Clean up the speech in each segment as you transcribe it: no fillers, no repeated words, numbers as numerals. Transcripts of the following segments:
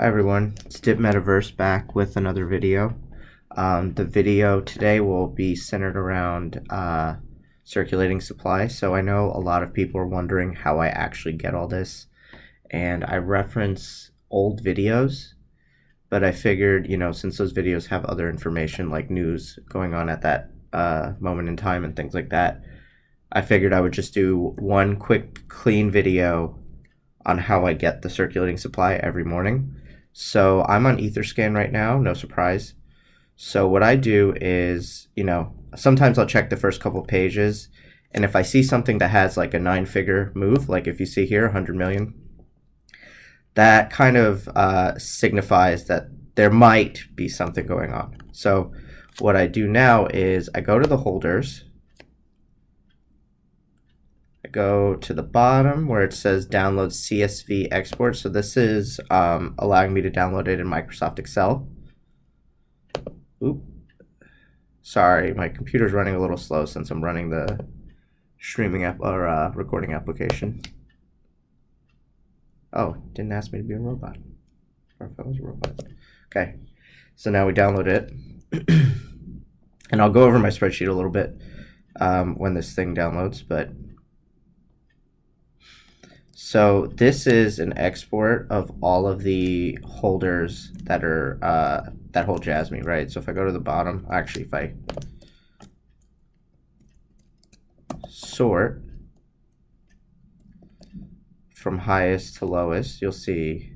Hi everyone, it's Dip Metaverse back with another video. The video today will be centered around circulating supply. So I know a lot of people are wondering how I actually get all this, and I reference old videos, but I figured, since those videos have other information like news going on at that moment in time and things like that, I figured I would just do one quick clean video on how I get the circulating supply every morning. So I'm on Etherscan right now, no surprise. So what I do is, sometimes I'll check the first couple pages, and if I see something that has like a 9-figure move, like if you see here, 100 million, that kind of signifies that there might be something going on. So what I do now is I go to the holders, go to the bottom where it says download CSV export. So this is allowing me to download it in Microsoft Excel. Oop. Sorry, my computer's running a little slow since I'm running the streaming app or recording application. Oh, didn't ask me to be a robot. Or if I was a robot. Okay, so now we download it. And I'll go over my spreadsheet a little bit when this thing downloads, but so this is an export of all of the holders that are that hold Jasmy, right? So if I go to the bottom, actually if I sort from highest to lowest, you'll see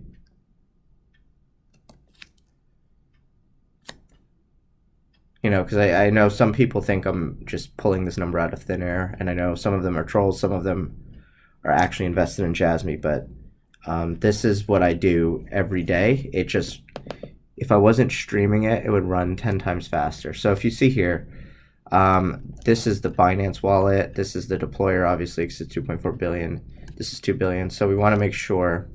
because I know some people think I'm just pulling this number out of thin air, and I know some of them are trolls, some of them are actually invested in Jasmy, but this is what I do every day. It just, if I wasn't streaming it, it would run 10 times faster. So if you see here, this is the Binance wallet. This is the deployer, obviously, because it's 2.4 billion. This is 2 billion. So we want to make sure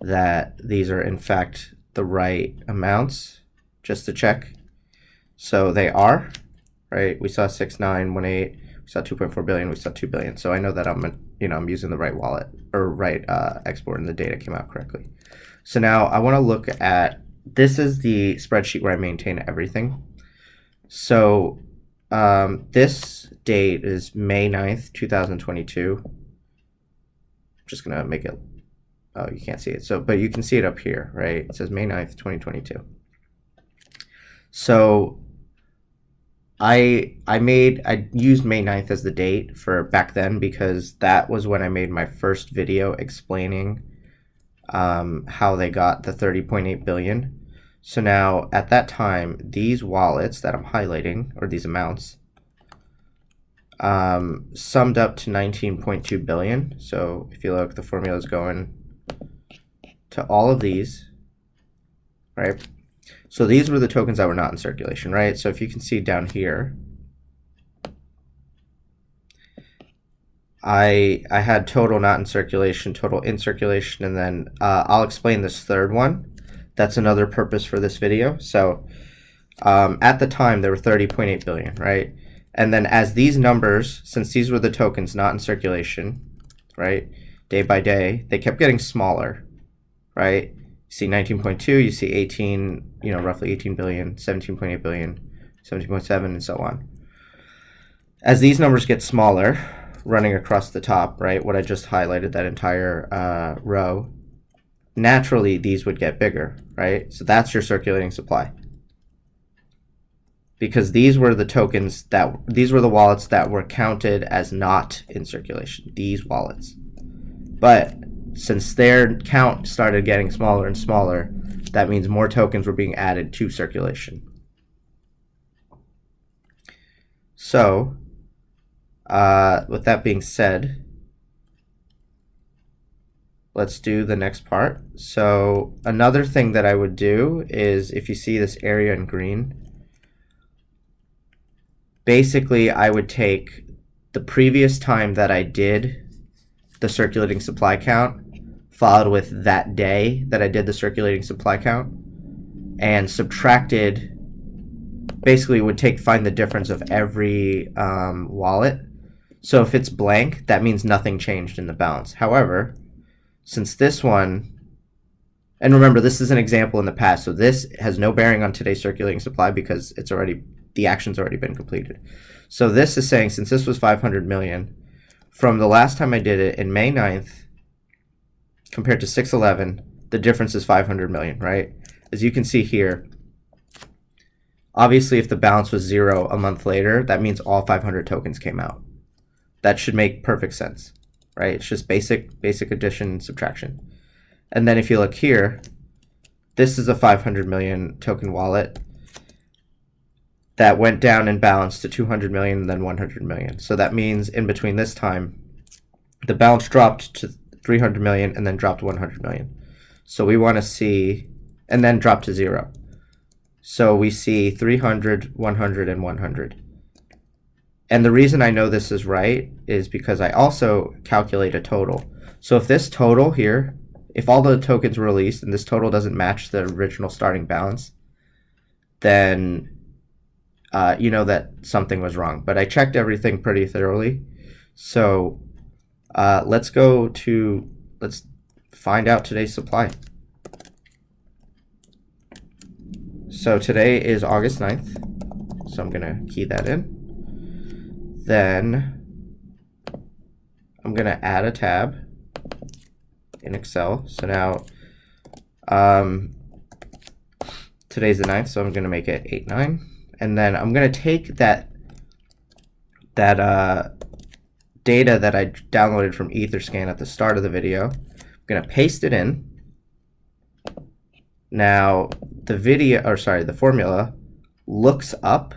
that these are, in fact, the right amounts, just to check. So they are, right? We saw 6918. We saw 2.4 billion, we saw 2 billion. So I know that I'm using the right wallet or right export, and the data came out correctly. So now I want to look at, this is the spreadsheet where I maintain everything. So this date is May 9th, 2022. I'm just going to make it, oh, you can't see it. So, but you can see it up here, right? It says May 9th, 2022. So I used May 9th as the date for back then because that was when I made my first video explaining how they got the 30.8 billion. So now at that time, these wallets that I'm highlighting, or these amounts, summed up to 19.2 billion. So if you look, the formula is going to all of these, right? So these were the tokens that were not in circulation, right? So if you can see down here, I had total not in circulation, total in circulation, and then I'll explain this third one. That's another purpose for this video. So at the time, there were 30.8 billion, right? And then as these numbers, since these were the tokens not in circulation, right, day by day, they kept getting smaller, right? You see 19.2, you see 18, roughly 18 billion, 17.8 billion, 17.7, and so on. As these numbers get smaller, running across the top, right, what I just highlighted, that entire row, naturally these would get bigger, right? So that's your circulating supply. Because these were the tokens these were the wallets that were counted as not in circulation, these wallets. But since their count started getting smaller and smaller, that means more tokens were being added to circulation. So, with that being said, let's do the next part. So another thing that I would do is, if you see this area in green, basically I would take the previous time that I did the circulating supply count, followed with that day that I did the circulating supply count, and subtracted, basically would find the difference of every wallet. So if it's blank, that means nothing changed in the balance. However, since this one And remember, this is an example in the past, so this has no bearing on today's circulating supply because the action's already been completed. So this is saying, since this was 500 million, from the last time I did it in May 9th compared to 6/11, the difference is 500 million, right? As you can see here, obviously if the balance was 0 a month later, that means all 500 tokens came out. That should make perfect sense, right? It's just basic addition and subtraction. And then if you look here, this is a 500 million token wallet that went down in balance to 200 million and then 100 million. So that means in between this time, the balance dropped to 300 million and then dropped 100 million. So we want to see, and then dropped to 0. So we see 300, 100, and 100. And the reason I know this is right is because I also calculate a total. So if this total here, if all the tokens were released and this total doesn't match the original starting balance, then you know that something was wrong. But I checked everything pretty thoroughly. So let's find out today's supply. So today is August 9th. So I'm going to key that in. Then I'm going to add a tab in Excel. So now today's the 9th, so I'm going to make it 8/9. And then I'm going to take that data that I downloaded from Etherscan at the start of the video. I'm going to paste it in. Now the formula looks up.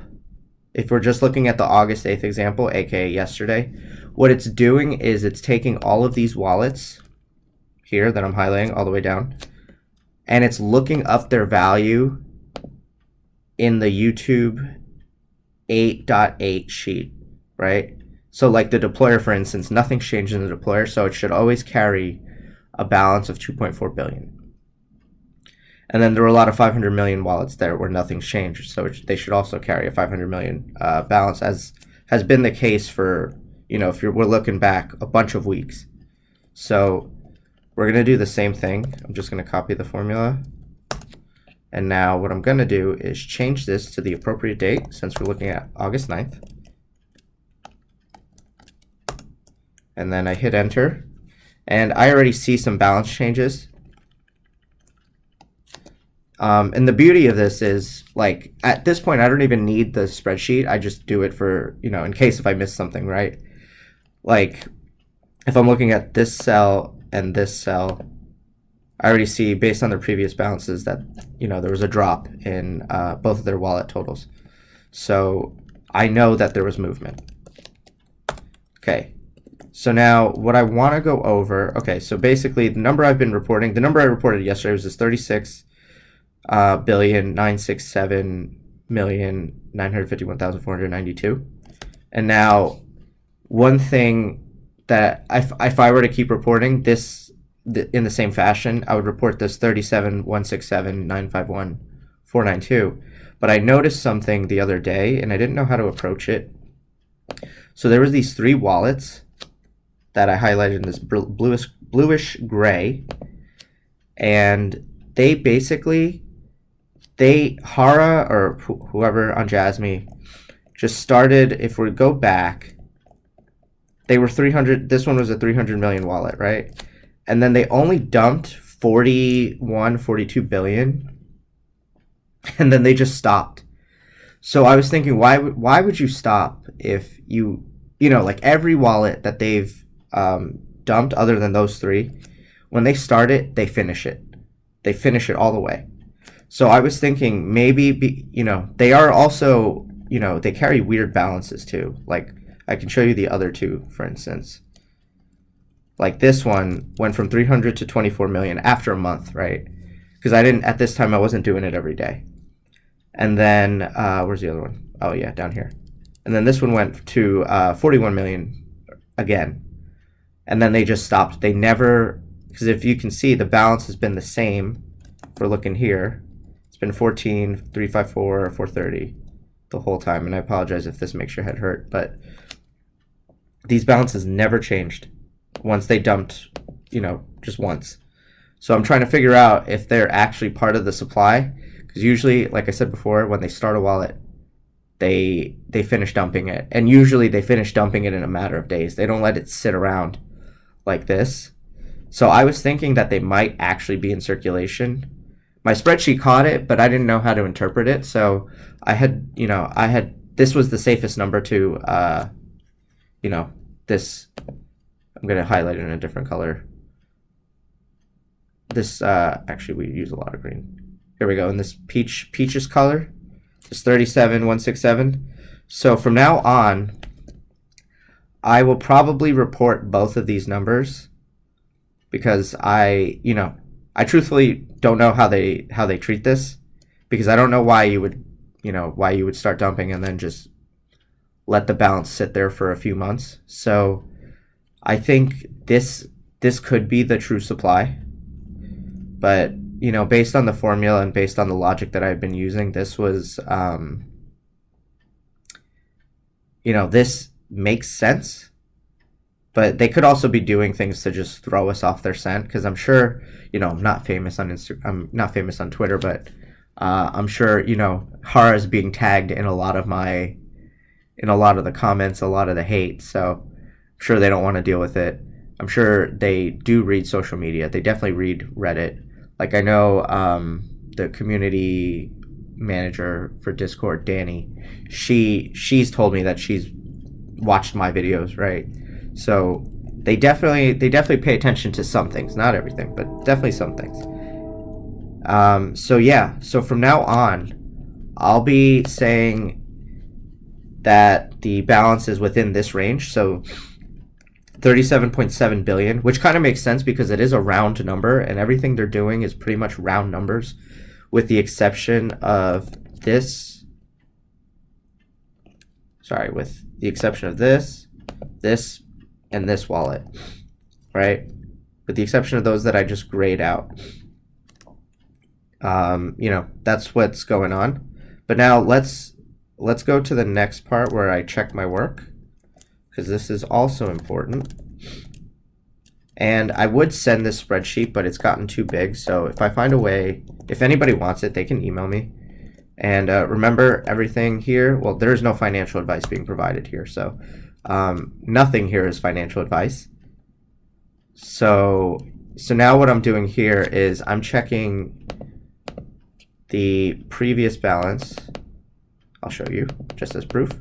If we're just looking at the August 8th example, aka yesterday, what it's doing is it's taking all of these wallets here that I'm highlighting all the way down, and it's looking up their value in the YouTube 8.8 sheet, right? So like the deployer, for instance, nothing's changed in the deployer, so it should always carry a balance of 2.4 billion. And then there were a lot of 500 million wallets there where nothing's changed, so they should also carry a 500 million balance, as has been the case for, if we're looking back a bunch of weeks. So we're going to do the same thing. I'm just going to copy the formula. And now what I'm going to do is change this to the appropriate date, since we're looking at August 9th. And then I hit enter. And I already see some balance changes. And the beauty of this is, like, at this point, I don't even need the spreadsheet. I just do it for, in case if I miss something, right? Like, if I'm looking at this cell and this cell, I already see, based on their previous balances, that, there was a drop in both of their wallet totals. So I know that there was movement. Okay. So now what I want to go over, okay, so basically the number I've been reporting, the number I reported yesterday was this 36,967,951,492. And now one thing that if I were to keep reporting this in the same fashion, I would report this 37,167,951,492. But I noticed something the other day and I didn't know how to approach it. So there was these 3 wallets that I highlighted in this bluish gray, and they basically, Hara or whoever on Jasmy just started, if we go back, they were 300, this one was a 300 million wallet, right? And then they only dumped 42 billion, and then they just stopped. So I was thinking, why would you stop if like every wallet that they've dumped other than those 3, when they start it, they finish it. They finish it all the way. So I was thinking maybe, they are also, they carry weird balances too. Like I can show you the other 2, for instance. Like this one went from 300 to 24 million after a month, right? Because at this time, I wasn't doing it every day. And then, where's the other one? Oh yeah, down here. And then this one went to 41 million again. And then they just stopped. They never, because if you can see, the balance has been the same. If we're looking here, it's been 14, 354, 430 the whole time. And I apologize if this makes your head hurt, but these balances never changed once they dumped, just once. So I'm trying to figure out if they're actually part of the supply, because usually, like I said before, when they start a wallet, they finish dumping it, and usually they finish dumping it in a matter of days. They don't let it sit around like this. So I was thinking that they might actually be in circulation. My spreadsheet caught it, but I didn't know how to interpret it. So this was the safest number to, this, I'm going to highlight it in a different color. This, actually we use a lot of green. Here we go, in this peaches color, it's 37167. So from now on, I will probably report both of these numbers, because I truthfully don't know how they treat this, because I don't know why you would start dumping and then just let the balance sit there for a few months. So I think this could be the true supply, but based on the formula and based on the logic that I've been using, this was this makes sense. But they could also be doing things to just throw us off their scent, because I'm sure, I'm not famous on I'm not famous on Twitter, but I'm sure, Hara is being tagged in a lot of the comments, a lot of the hate. So I'm sure they don't want to deal with it. I'm sure they do read social media. They definitely read Reddit. Like, I know the community manager for Discord, Danny, she's told me that she's watched my videos, right? So they definitely pay attention to some things, not everything, but definitely some things. So from now on, I'll be saying that the balance is within this range. So 37.7 billion, which kind of makes sense because it is a round number, and everything they're doing is pretty much round numbers, with the exception of this. Sorry, with the exception of this, and this wallet, right? With the exception of those that I just grayed out. That's what's going on. But now let's go to the next part where I check my work, because this is also important. And I would send this spreadsheet, but it's gotten too big. So if I find a way, if anybody wants it, they can email me. And remember, everything here, well, there's no financial advice being provided here. So nothing here is financial advice. So now what I'm doing here is I'm checking the previous balance. I'll show you just as proof.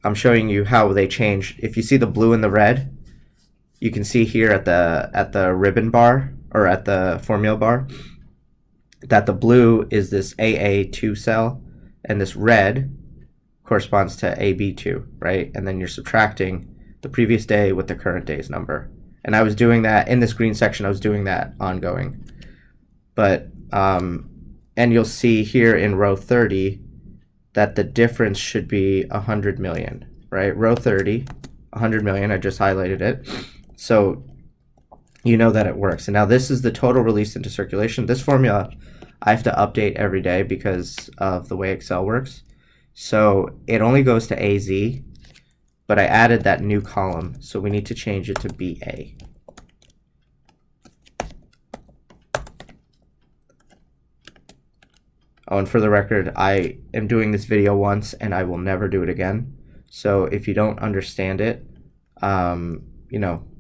I'm showing you how they changed. If you see the blue and the red, you can see here at the ribbon bar, or at the formula bar, that the blue is this AA2 cell, and this red corresponds to AB2, right? And then you're subtracting the previous day with the current day's number. And I was doing that in this green section. I was doing that ongoing. But and you'll see here in row 30 that the difference should be 100 million, right? Row 30, 100 million. I just highlighted it. So you know that it works. And now this is the total released into circulation. This formula I have to update every day because of the way Excel works. So it only goes to AZ, but I added that new column, so we need to change it to BA. Oh, and for the record, I am doing this video once and I will never do it again. So if you don't understand it,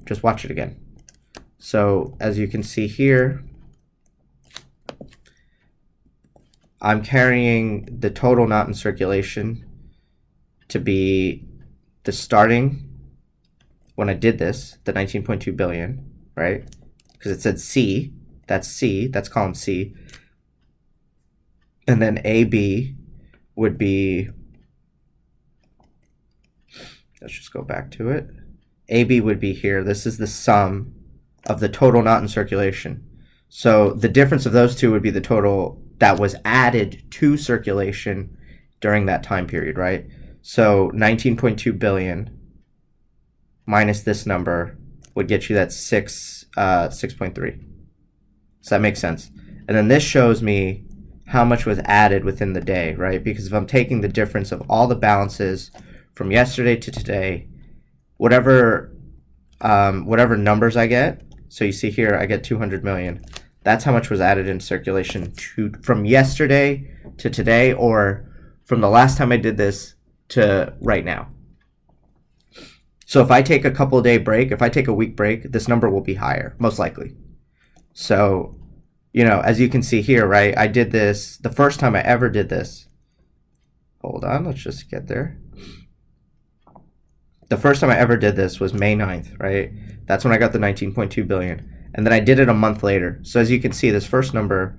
just watch it again. So as you can see here, I'm carrying the total not in circulation to be the starting, when I did this, the 19.2 billion, right? Because it said C, that's column C. And then AB would be, let's just go back to it. AB would be here. This is the sum of the total not in circulation. So the difference of those two would be the total that was added to circulation during that time period, right? So 19.2 billion minus this number would get you that 6.3. Does that make sense? And then this shows me how much was added within the day, right? Because if I'm taking the difference of all the balances from yesterday to today, whatever numbers I get, So you see here, I get 200 million. That's how much was added in circulation from yesterday to today, or from the last time I did this to right now. So if I take a couple day break, if I take a week break, this number will be higher, most likely. So, as you can see here, right, I did this, the first time I ever did this, hold on, let's just get there. The first time I ever did this was May 9th, right? That's when I got the 19.2 billion. And then I did it a month later. So as you can see, this first number,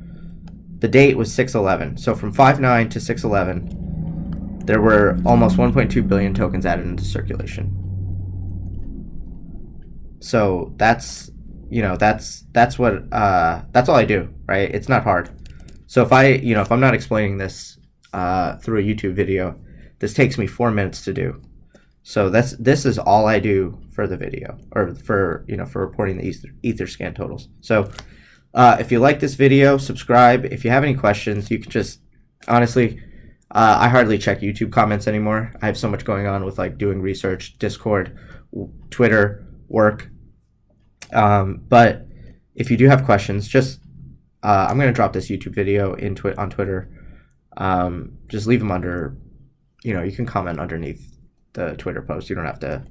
the date was 6/11. So from 5/9 to 6/11, there were almost 1.2 billion tokens added into circulation. So that's what that's all I do, right? It's not hard. So if if I'm not explaining this through a YouTube video, this takes me 4 minutes to do. So this is all I do for the video, or for reporting the Etherscan totals. So if you like this video, subscribe. If you have any questions, you can just honestly, I hardly check YouTube comments anymore. I have so much going on with like doing research, Discord, Twitter, work. But if you do have questions, just I'm gonna drop this YouTube video on Twitter. Just leave them under. You can comment underneath the Twitter post. You don't have to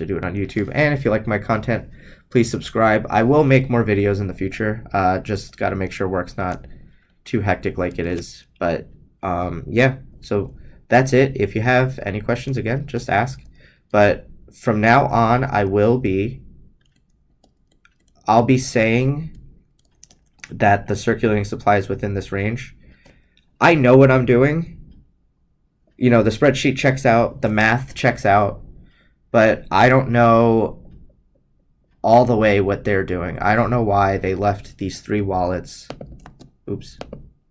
do it on YouTube. And if you like my content, please subscribe. I will make more videos in the future. Just got to make sure work's not too hectic like it is. But yeah, so that's it. If you have any questions, again, just ask. But from now on, I'll be saying that the circulating supply is within this range. I know what I'm doing. The spreadsheet checks out, the math checks out, but I don't know all the way what they're doing. I don't know why they left these 3 wallets. Oops,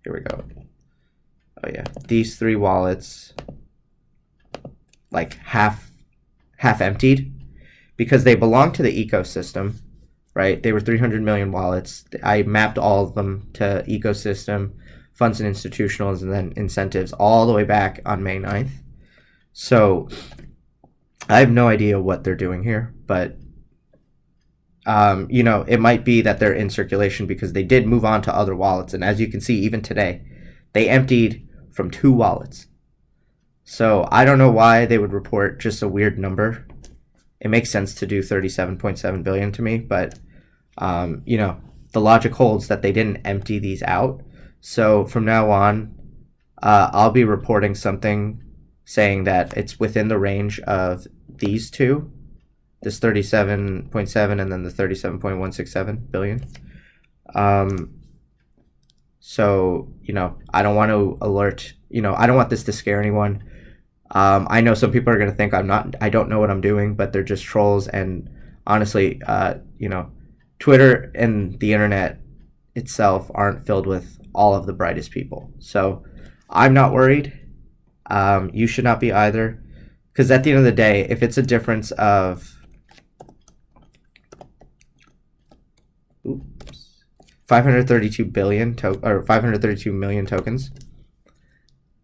here we go. Oh yeah, these 3 wallets like half emptied, because they belong to the ecosystem, right? They were 300 million wallets. I mapped all of them to ecosystem, funds and institutionals, and then incentives all the way back on May 9th. So I have no idea what they're doing here, but it might be that they're in circulation because they did move on to other wallets. And as you can see, even today, they emptied from 2 wallets. So I don't know why they would report just a weird number. It makes sense to do 37.7 billion to me, but the logic holds that they didn't empty these out. So from now on, I'll be reporting something saying that it's within the range of these two, this 37.7 and then the 37.167 billion. So, I don't want to alert, I don't want this to scare anyone. I know some people are going to think I don't know what I'm doing, but they're just trolls. And honestly, Twitter and the internet itself aren't filled with all of the brightest people. So I'm not worried. You should not be either. Because at the end of the day, if it's a difference of 532 billion or 532 million tokens,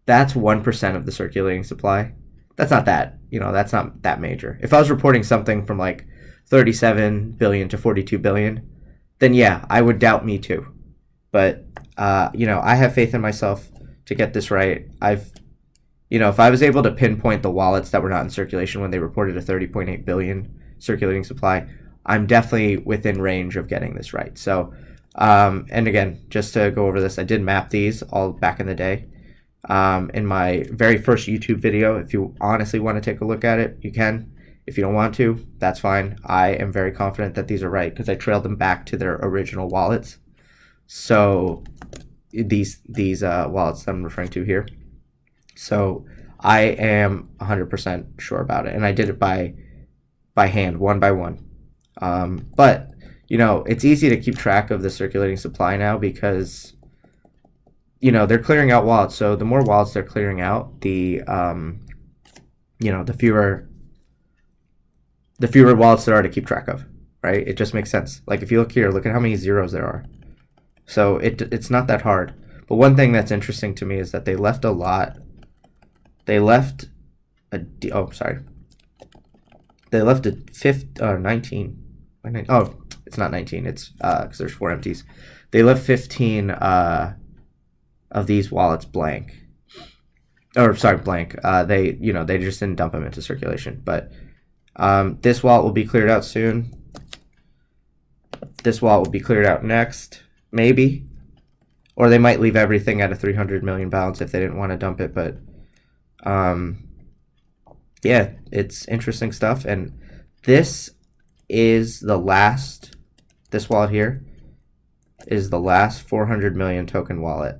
that's 1% of the circulating supply. That's not that major. If I was reporting something from like 37 billion to 42 billion, then yeah, I would doubt me too. But I have faith in myself to get this right. If I was able to pinpoint the wallets that were not in circulation when they reported a 30.8 billion circulating supply, I'm definitely within range of getting this right. So, and again, just to go over this, I did map these all back in the day. In my very first YouTube video. If you honestly want to take a look at it, you can. If you don't want to, that's fine. I am very confident that these are right because I trailed them back to their original wallets. So these wallets that I'm referring to here. So I am 100% sure about it, and I did it by hand, one by one. But it's easy to keep track of the circulating supply now because they're clearing out wallets. So the more wallets they're clearing out, the fewer wallets there are to keep track of, right? It just makes sense. Like if you look here, look at how many zeros there are. So it's not that hard. But one thing that's interesting to me is that they left a lot. They left a 19. Oh, it's not 19. It's because there's 4 empties. They left 15 of these wallets blank. Or sorry, blank. They just didn't dump them into circulation. But this wallet will be cleared out soon. This wallet will be cleared out next, maybe. Or they might leave everything at a 300 million balance if they didn't want to dump it. But yeah, it's interesting stuff. And this is the last. This wallet here is the last 400 million token wallet.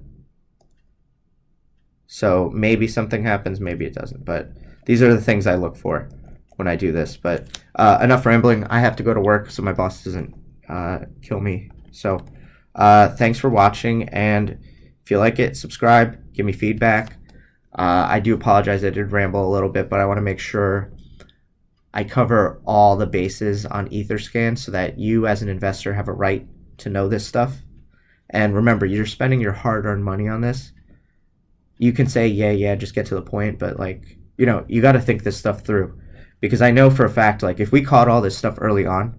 So maybe something happens, maybe it doesn't. But these are the things I look for when I do this. But enough rambling. I have to go to work so my boss doesn't kill me. So thanks for watching. And if you like it, subscribe, give me feedback. I do apologize. I did ramble a little bit, but I want to make sure I cover all the bases on Etherscan so that you as an investor have a right to know this stuff. And remember, you're spending your hard-earned money on this. You can say, yeah, just get to the point, but you got to think this stuff through. Because I know for a fact, if we caught all this stuff early on,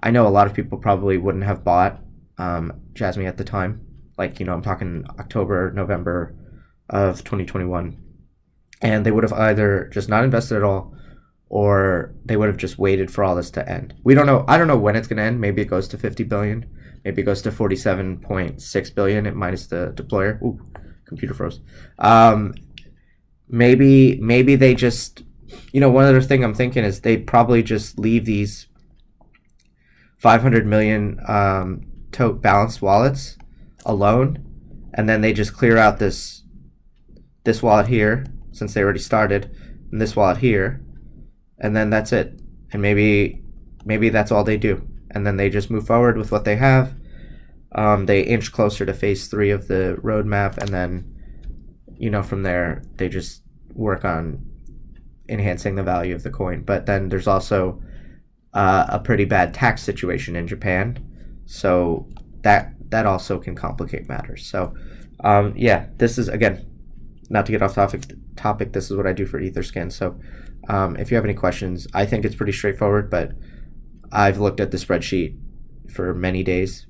I know a lot of people probably wouldn't have bought Jasmy at the time. I'm talking October, November of 2021. And they would have either just not invested at all, or they would have just waited for all this to end. We don't know. I don't know when it's going to end. Maybe it goes to 50 billion. Maybe it goes to 47.6 billion minus the deployer. Ooh, computer froze. Maybe they just, one other thing I'm thinking is they probably just leave these 500 million balance wallets alone, and then they just clear out this wallet here, since they already started, and this wallet here, and then that's it. And maybe that's all they do, and then they just move forward with what they have. They inch closer to phase 3 of the roadmap, and then from there they just work on enhancing the value of the coin. But then there's also a pretty bad tax situation in Japan, so that also can complicate matters. So yeah, this is, again, not to get off topic, this is what I do for Etherscan. So if you have any questions, I think it's pretty straightforward, but I've looked at the spreadsheet for many days,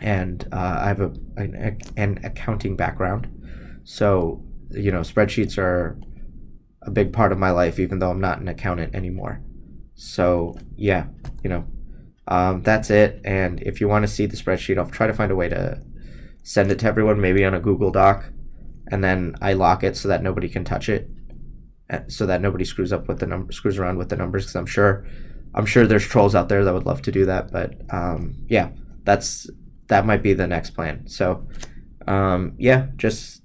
and I have an accounting background. So, spreadsheets are a big part of my life, even though I'm not an accountant anymore. So, yeah, that's it. And if you want to see the spreadsheet, I'll try to find a way to send it to everyone, maybe on a Google Doc, and then I lock it so that nobody can touch it, so that nobody screws around with the numbers, because I'm sure there's trolls out there that would love to do that. But yeah, that might be the next plan. So yeah, just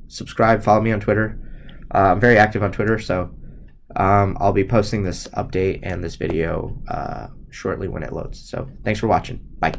subscribe, follow me on Twitter. I'm very active on Twitter, so I'll be posting this update and this video shortly when it loads. So thanks for watching. Bye.